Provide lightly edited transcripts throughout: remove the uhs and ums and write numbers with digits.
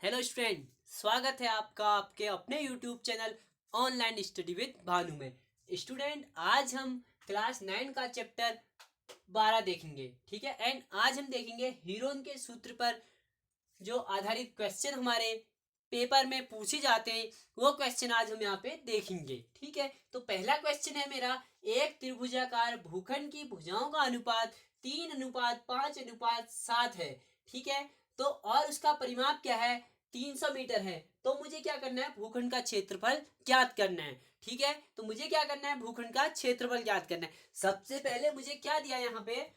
Hello student, स्वागत है आपका आपके अपने YouTube channel online study with Bhanu में। स्टूडेंट, आज हम क्लास 9 का चैप्टर 12 देखेंगे, ठीक है। एंड आज हम देखेंगे हीरोन के सूत्र पर जो आधारित क्वेश्चन हमारे पेपर में पूछे जाते हैं, वो क्वेश्चन आज हम यहाँ पे देखेंगे, ठीक है। तो पहला क्वेश्चन है मेरा, एक त्रिभुजाकार भूखंड की भुजाओं का अनुपात 3:5:7 है, ठीक है। तो और उसका परिमाप क्या है, 300 मीटर है। तो मुझे क्या करना है, भूखंड का क्षेत्रफल ज्ञात करना है, ठीक है। तो मुझे क्या करना है, भूखंड का क्षेत्रफल ज्ञात करना है। सबसे पहले मुझे क्या दिया है यहाँ पे,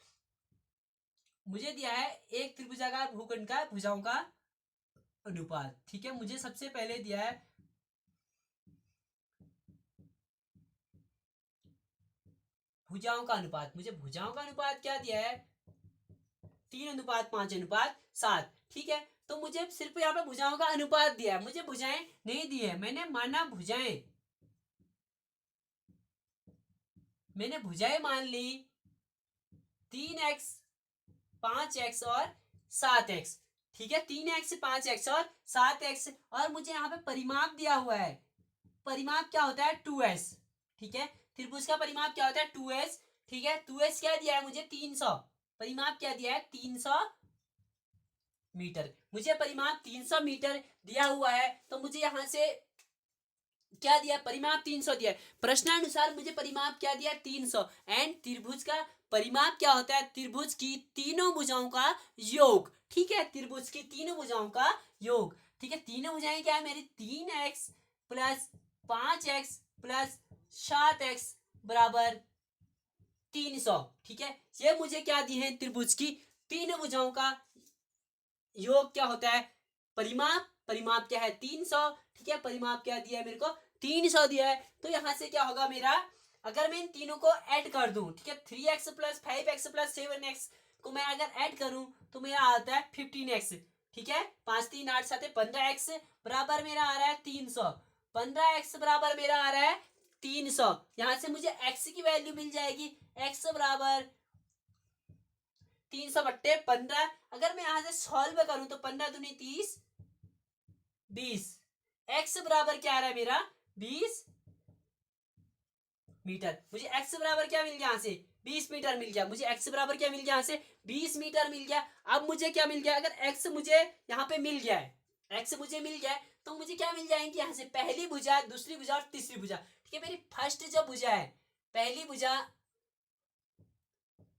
मुझे दिया है एक त्रिभुजाकार भूखंड का भुजाओं का अनुपात, ठीक है। मुझे सबसे पहले दिया है भुजाओं का अनुपात। मुझे भुजाओं का अनुपात क्या दिया है, 3:5:7, ठीक है। तो मुझे सिर्फ यहाँ पे भुजाओं का अनुपात दिया है, मुझे भुजाएं नहीं दी है। मैंने भुजाएं मान ली 3x, 5x और 7x, ठीक है। 3x, 5x और 7x। और मुझे यहाँ पे परिमाप दिया हुआ है, परिमाप क्या होता है 2s, ठीक है। त्रिभुज का परिमाप क्या होता है 2s, ठीक है। 2s क्या दिया है मुझे 300, परिमाप क्या दिया है 300 मीटर। मुझे परिमाप 300 मीटर दिया हुआ है, तो मुझे यहां से क्या दिया, परिमाप 300 दिया है। प्रश्नानुसार मुझे परिमाप क्या दिया 300। एंड त्रिभुज का परिमाप क्या होता है, त्रिभुज की तीनों भुजाओं का योग, ठीक है। त्रिभुज की तीनों भुजाओं का योग, ठीक है। तीनों भुजाएं क्या है मेरी, 3x plus 5x plus 7x बराबर 300, ठीक है। ये मुझे क्या दी है, त्रिभुज की तीनों भुजाओं का योग क्या होता है, परिमाप। परिमाप क्या है 300, ठीक है। परिमाप क्या दिया है मेरे को 300 दिया है। तो यहां से क्या होगा मेरा, अगर मैं इन तीनों को ऐड कर दूं, ठीक है, 3x plus 5x plus 7x को मैं अगर ऐड करूं तो मेरा आता है 15x, ठीक है। 5 3 8 7 15x बराबर मेरा आ रहा है 300। 15x बराबर मेरा आ रहा है 300। यहां से मुझे x की वैल्यू मिल जाएगी, x बराबर 300/15। अगर मैं यहां से सॉल्व करूं तो 15 दूनी 30, 20। एक्स बराबर क्या आ रहा है मेरा 20 मीटर। मुझे एक्स बराबर क्या मिल गया यहां से 20 मीटर मिल गया। मुझे एक्स बराबर क्या मिल गया यहां से 20 मीटर मिल गया। अब मुझे क्या मिल गया, अगर एक्स मुझे यहाँ पे मिल गया है, एक्स मुझे मिल गया है, तो मुझे क्या मिल जाएंगे यहाँ से, पहली भुजा, दूसरी भुजा और तीसरी भुजा, ठीक है। मेरी फर्स्ट जो भुजा है, पहली भुजा,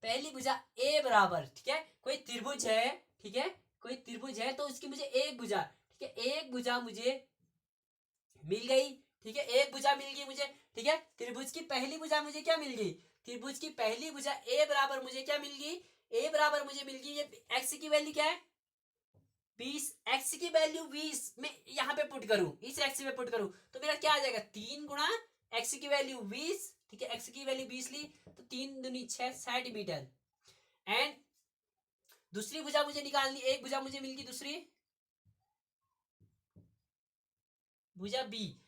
पहली भुजा ए बराबर, ठीक है। कोई त्रिभुज है, ठीक है, कोई त्रिभुज है तो उसकी मुझे एक भुजा, ठीक है, एक भुजा मुझे मिल गई, ठीक है। एक भुजा मिल गई मुझे, ठीक है। त्रिभुज की पहली भुजा मुझे क्या मिल गई, त्रिभुज की पहली भुजा ए बराबर मुझे क्या मिल गई, ए बराबर मुझे मिल गई, ये एक्स की वैल्यू क्या है 20। एक्स की वैल्यू 20 में यहाँ पे पुट करूं, इस एक्स पे पुट करूं तो मेरा क्या आ जाएगा, 3 गुणा एक्स की वैल्यू 20, ठीक है। एक्स की वैल्यू 20 ली तो 3 दूनी 6, 60 मीटर। एंड दूसरी भुजा मुझे निकालनी, एक भुजा मुझे मिल गई, दूसरी भुजा बी।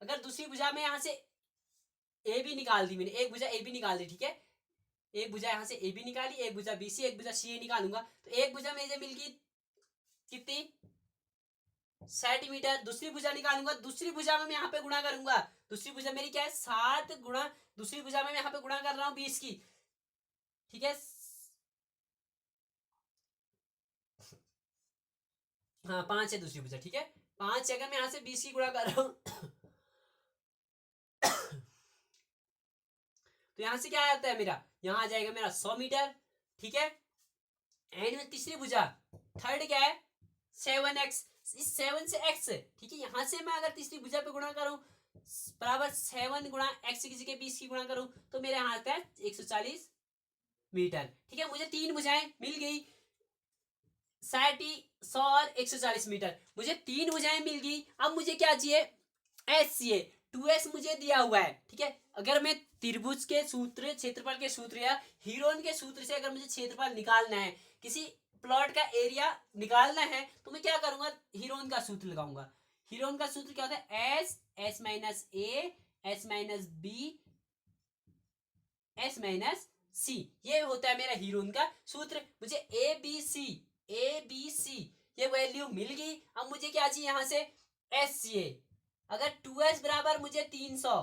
अगर दूसरी भुजा में यहां से ए बी निकाल दी मैंने, एक भुजा ए बी निकाल दी, ठीक है। एक भुजा यहां से ए बी निकाली, एक भुजा बी सी, एक भुजा सी ए निकालूंगा तो एक भुजा मुझे मिल गई कितनी 60 मीटर। दूसरी भुजा निकालूंगा, दूसरी भुजा में मैं यहाँ पे गुणा करूंगा, दूसरी भुजा मेरी क्या है 7 गुणा, दूसरी भुजा में मैं यहाँ पे गुणा कर रहा हूँ 20 की, ठीक है। हाँ 5 है दूसरी भुजा, ठीक है। 5 अगर मैं यहाँ से 20 की गुणा कर रहा हूँ तो यहां से क्या आता है मेरा, यहां आ जाएगा मेरा 100 मीटर, ठीक है। एंड में तीसरी भुजा, थर्ड क्या है 7x, इस 7 से x, ठीक है। यहां से मैं अगर तीसरी भुजा पे गुणा करूं बराबर 7 गुणा x की जगह 20 की गुणा करूं तो मेरे यहाँ आता है 140 मीटर, ठीक है। मुझे तीन भुजाएं मिल गई, 60, 100 और 140 मीटर। मुझे तीन भुजाएं मिल गई। अब मुझे क्या चाहिए, एस चाहिए। 2s मुझे दिया हुआ है, ठीक है। अगर मैं त्रिभुज के सूत्र, क्षेत्रफल के सूत्र या हीरोन के सूत्र से अगर मुझे क्षेत्रफल निकालना है, किसी प्लॉट का एरिया निकालना है, तो मैं क्या करूंगा, हीरोन का सूत्र लगाऊंगा। हीरोन का सूत्र क्या होता है, S, S minus A, S minus B, S minus C, ये होता है मेरा हीरोन का सूत्र। मुझे A B C, A B C ये वैल्यू मिल गई। अब मुझे क्या चाहिए यहाँ से, एस चाहिए। अगर 2s बराबर मुझे 300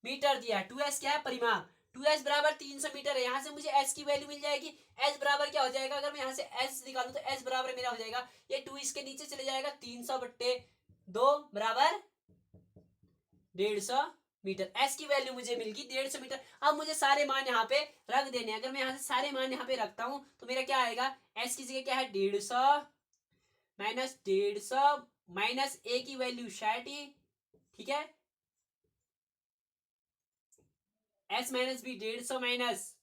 मीटर दिया, 2s क्या है, परिमाप, 2s बराबर 300 मीटर है, यहाँ से मुझे s की वैल्यू मिल जाएगी। s बराबर क्या हो जाएगा, अगर मैं यहाँ से s निकालूं तो s बराबर मेरा हो जाएगा, ये 2 इसके नीचे चले जाएगा, 300/2 बराबर 150 मीटर। s की वैल्यू मुझे मिल गई 150 मीटर। अब मुझे सारे मान यहाँ पे रख देने। अगर मैं यहाँ से सारे मान यहाँ पे रखता हूँ तो मेरा क्या आएगा, s की जगह क्या है 150 माइनस 150 माइनस a की वैल्यू 60, ठीक है, s माइनस बी 150 माइनस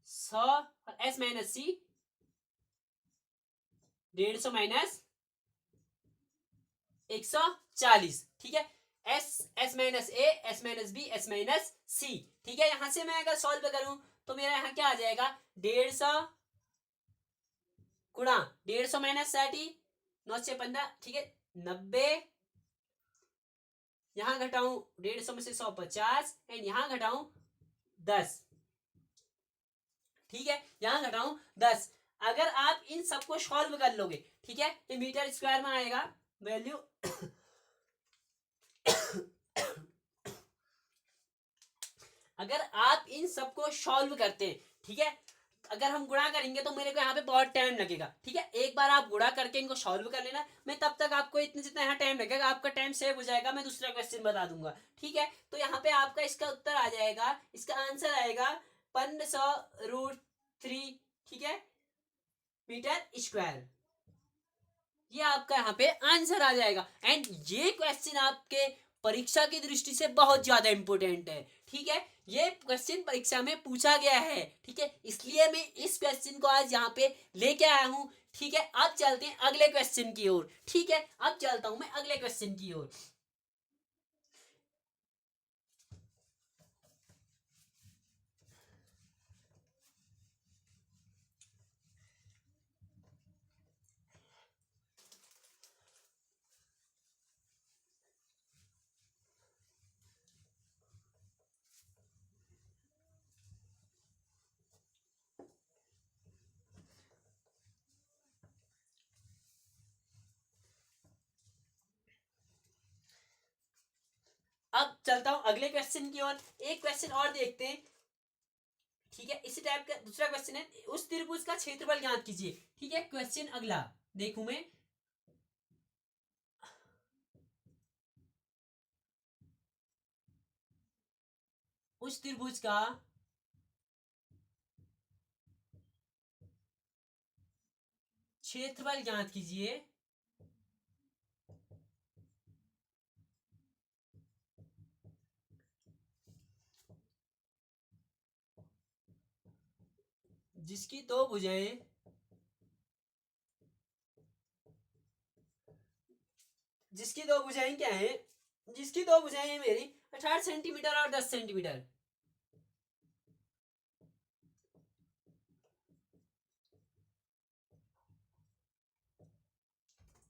100 और s माइनस सी 150 माइनस 140, ठीक है, s minus A, s minus B, s minus C, ठीक है। यहां से मैं अगर सॉल्व करूं तो मेरा यहाँ क्या आ जाएगा, 150 गुणा 150 माइनस 60, 9 से 15, ठीक है, 90, यहां घटाऊं 150 में से 150 एंड यहां घटाऊं 10, ठीक है, यहां घटाऊं 10। अगर आप इन सबको सॉल्व कर लोगे, ठीक है, ये मीटर स्क्वायर में आएगा वैल्यू अगर आप इन सबको सॉल्व करते हैं, ठीक है, अगर हम गुणा करेंगे तो मेरे को यहाँ पे बहुत टाइम लगेगा, ठीक है, एक बार आप गुणा करके इनको सॉल्व कर लेना, मैं तब तक आपको इतने जितना यहाँ टाइम लगेगा आपका टाइम सेव हो जाएगा, मैं दूसरा क्वेश्चन बता दूंगा, ठीक है। तो यहाँ पे आपका इसका उत्तर आ जाएगा, इसका आंसर आएगा 1500√3, ठीक है, मीटर स्क्वायर, ये आपका यहाँ पे आंसर आ जाएगा। एंड ये क्वेश्चन आपके परीक्षा की दृष्टि से बहुत ज्यादा इंपॉर्टेंट है, ठीक है, ये क्वेश्चन परीक्षा में पूछा गया है, ठीक है, इसलिए मैं इस क्वेश्चन को आज यहाँ पे लेके आया हूं, ठीक है। अब चलते हैं अगले क्वेश्चन की ओर, ठीक है, अब चलता हूं मैं अगले क्वेश्चन की ओर। अब चलता हूं अगले क्वेश्चन की ओर, एक क्वेश्चन और देखते हैं, ठीक है, इसी टाइप का दूसरा क्वेश्चन है, उस त्रिभुज का क्षेत्रफल ज्ञात कीजिए, ठीक है। क्वेश्चन अगला देखूं मैं, उस त्रिभुज का क्षेत्रफल ज्ञात कीजिए, जिसकी दो भुजाएं क्या है, जिसकी दो भुजाएं हैं मेरी 18 सेंटीमीटर और 10 सेंटीमीटर,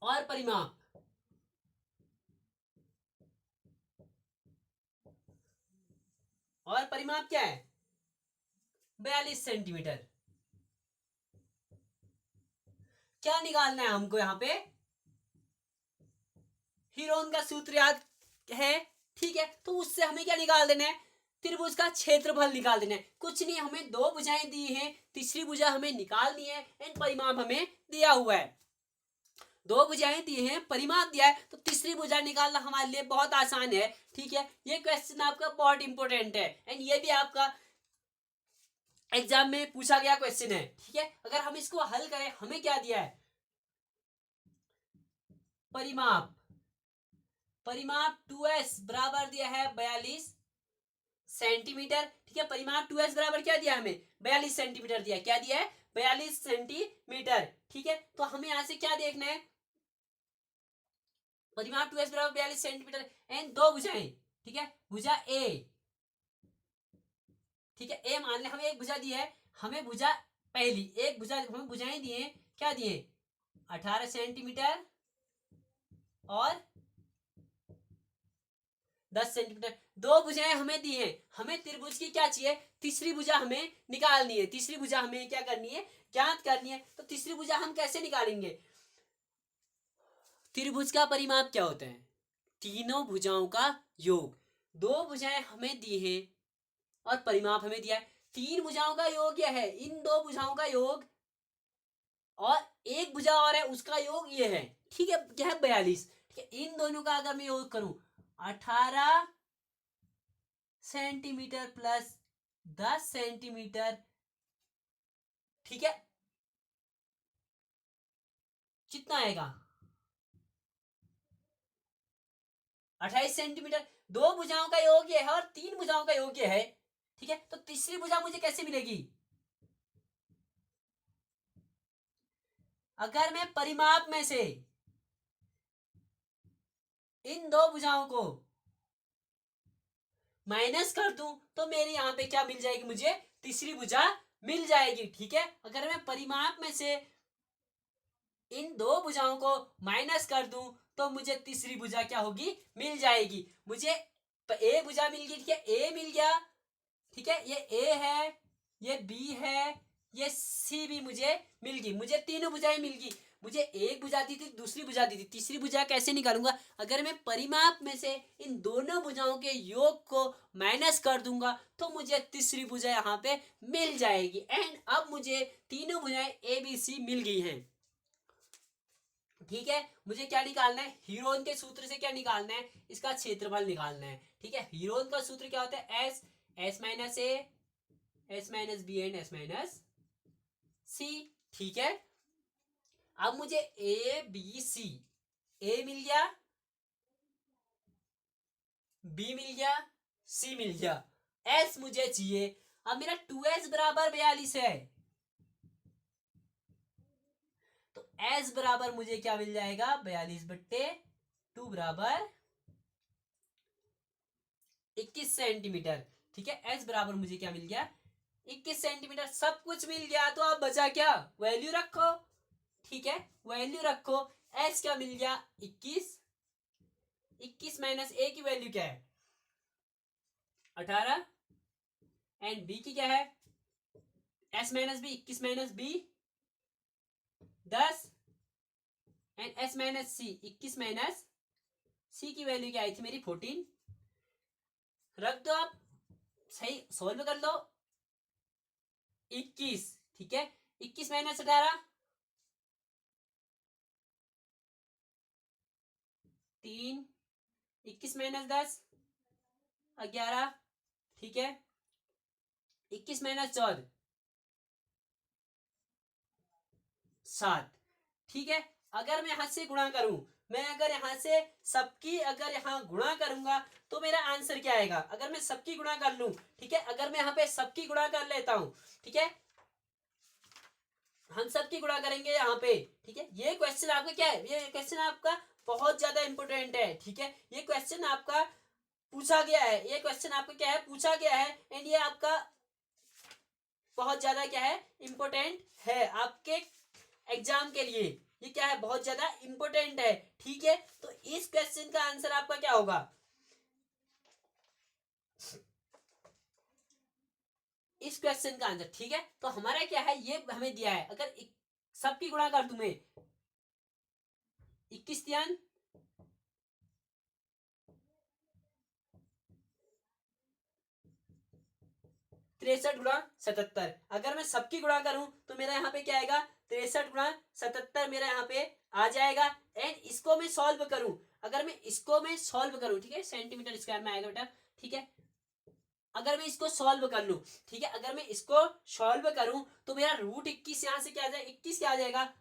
और परिमाप क्या है, 42 सेंटीमीटर। क्या निकालना है हमको, यहाँ पे हीरोन का सूत्र याद है, ठीक है, तो उससे हमें क्या निकाल देना है, त्रिभुज का क्षेत्रफल निकाल देना है। कुछ नहीं, हमें दो भुजाएं दी हैं, तीसरी भुजा हमें निकालनी है एंड परिमाप हमें दिया हुआ है, दो भुजाएं दी हैं, परिमाप दिया है, तो तीसरी भुजा निकालना हमारे लिए बहुत आसान है, ठीक है। ये क्वेश्चन आपका बहुत इंपॉर्टेंट है एंड ये भी आपका एग्जाम में पूछा गया क्वेश्चन है, ठीक है। अगर हम इसको हल करें, हमें क्या दिया है, परिमाप 2s बराबर दिया है 42 सेंटीमीटर, ठीक है, परिमाप 2s बराबर क्या दिया हमें, 42 सेंटीमीटर दिया, क्या दिया है, 42 सेंटीमीटर, ठीक है। तो हमें यहां से क्या देखना है, परिमाप 2s बराबर 42 सेंटीमीटर एंड दो भुजाएं, ठीक है, भुजा ए, ठीक है, ए मान ले, हमें एक भुजा दी है, हमें भुजा पहली एक भुजा, हमें भुजाएं दिए, क्या दिए, 18 सेंटीमीटर और 10 सेंटीमीटर, दो भुजाएं हमें दी हैं, हमें त्रिभुज की क्या चाहिए, तीसरी भुजा हमें निकालनी है, तीसरी भुजा हमें क्या करनी है, ज्ञात करनी है। तो तीसरी भुजा हम कैसे निकालेंगे, त्रिभुज का परिमाप क्या होता है? तीनों भुजाओं का योग। दो भुजाएं हमें दी हैं और परिमाप हमें दिया है। तीन भुजाओं का योग यह है, इन दो भुजाओं का योग, और एक भुजा और है उसका योग ये है, ठीक है, क्या है 42। ठीक है, इन दोनों का अगर मैं योग करूं 18 सेंटीमीटर प्लस 10 सेंटीमीटर, ठीक है, कितना आएगा 28 सेंटीमीटर। दो भुजाओं का योग ये है और तीन भुजाओं का योग ये है, ठीक है, तो तीसरी भुजा मुझे कैसे मिलेगी? अगर मैं परिमाप में से इन दो भुजाओं को माइनस कर दूं तो मेरी यहां पे क्या मिल जाएगी? मुझे तीसरी भुजा मिल जाएगी, ठीक है। अगर मैं परिमाप में से इन दो भुजाओं को माइनस कर दूं तो मुझे तीसरी भुजा क्या होगी? मिल जाएगी। मुझे ए भुजा मिल गई, ठीक है, ए मिल गया, ठीक है, ये ए है, ये बी है, ये सी भी मुझे मिल गई। मुझे तीनों भुजाएं मिल गई। मुझे एक भुजा दी थी, दूसरी भुजा दी थी, तीसरी भुजा कैसे निकालूंगा? अगर मैं परिमाप में से इन दोनों भुजाओं के योग को माइनस कर दूंगा तो मुझे तीसरी भुजा यहाँ पे मिल जाएगी। एंड अब मुझे तीनों भुजाएं ए बी सी मिल गई हैं, ठीक है। मुझे क्या निकालना है? हीरोन के सूत्र से क्या निकालना है? इसका क्षेत्रफल निकालना है, ठीक है। हीरोन का सूत्र क्या होता है? S, S minus A, S minus B and S minus C, ठीक है। अब मुझे ए बी सी, ए मिल गया, बी मिल गया, सी मिल गया, एस मुझे चाहिए। अब मेरा 2s बराबर 42 है, तो एस बराबर मुझे क्या मिल जाएगा? 42/2 बराबर 21 सेंटीमीटर, ठीक है। एस बराबर मुझे क्या मिल गया? 21 सेंटीमीटर। सब कुछ मिल गया तो अब बचा क्या? वैल्यू रखो, ठीक है, वैल्यू रखो। एस क्या मिल गया? 21, 21 माइनस ए की वैल्यू क्या है? 18, एंड बी की क्या है? S minus B, 21 minus B 10, and S minus C, 21 minus C की वैल्यू क्या आई थी मेरी? 14। रख दो, आप सही सोल्व कर लो। 21, ठीक है, 21 माइनस 18 3, 21 माइनस 10 11, ठीक है, 21 माइनस 14 7, ठीक है। अगर मैं यहां से गुणा करूं, मैं अगर यहां से सबकी अगर यहां गुणा करूंगा तो मेरा आंसर क्या आएगा? अगर मैं सबकी गुणा कर लूं, ठीक है, अगर मैं यहां पे सबकी गुणा कर लेता हूं, ठीक है, हम सबकी गुणा करेंगे यहाँ पे, ठीक है। ये क्वेश्चन आपका क्या है? ये क्वेश्चन आपका बहुत ज्यादा इंपॉर्टेंट है, ठीक है। ये क्वेश्चन आपका पूछा गया है, ये क्वेश्चन आपका क्या है? पूछा गया है, एंड ये आपका बहुत ज्यादा क्या है? इंपॉर्टेंट है आपके एग्जाम के लिए। ये क्या है? बहुत ज्यादा इंपॉर्टेंट है, ठीक है। तो इस क्वेश्चन का आंसर आपका क्या होगा? इस क्वेश्चन का आंसर, ठीक है, तो हमारा क्या है? ये हमें दिया है, अगर सबकी गुणा कर दूं मैं 21 त्यान 63 गुणा 77, अगर मैं सबकी गुणा करूं तो मेरा यहाँ पे क्या आएगा? 63 गुणा 77 मेरा यहाँ पे आ जाएगा। एंड इसको मैं सॉल्व करूं, अगर मैं इसको मैं सॉल्व करूं, ठीक है, सेंटीमीटर स्क्वायर में आएगा बेटा, ठीक है। अगर मैं इसको सॉल्व कर लूं, ठीक है, अगर मैं इसको सॉल्व करूं तो मेरा √21 यहां से क्या आ जाएगा? 21 क्या आ जाएगा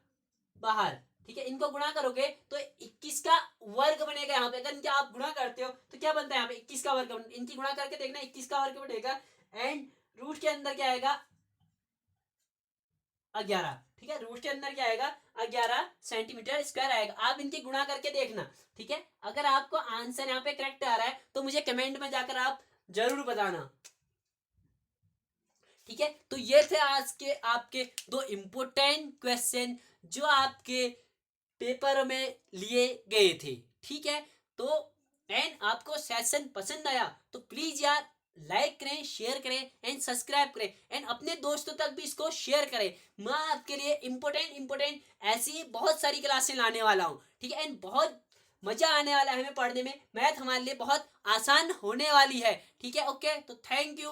बाहर, ठीक है। इनको गुणा करोगे तो 21 का वर्ग बनेगा यहाँ पे। अगर इनका आप गुणा करते हो तो क्या बनता है यहाँ पे? 21 का वर्ग। इनकी गुणा करके देखना, 21 का वर्ग बनेगा, एंड रूट के अंदर क्या आएगा? 11, ठीक है, रूट के अंदर क्या आएगा? 11 सेंटीमीटर स्क्वायर आएगा। आप इनकी गुणा करके देखना, ठीक है। अगर आपको आंसर यहाँ पे करेक्ट आ रहा है तो मुझे कमेंट में जाकर आप जरूर बताना, ठीक है। तो ये थे आज के आपके दो इंपोर्टेंट क्वेश्चन जो आपके पेपर में लिए गए थे, ठीक है। तो एंड आपको सेशन पसंद आया तो प्लीज यार लाइक करें, शेयर करें एंड सब्सक्राइब करें एंड अपने दोस्तों तक भी इसको शेयर करें। मैं आपके लिए इंपॉर्टेंट ऐसी बहुत सारी क्लासें लाने वाला हूँ, ठीक है। एंड बहुत मजा आने वाला है हमें पढ़ने में। मैथ हमारे लिए बहुत आसान होने वाली है, ठीक है। ओके, तो थैंक यू।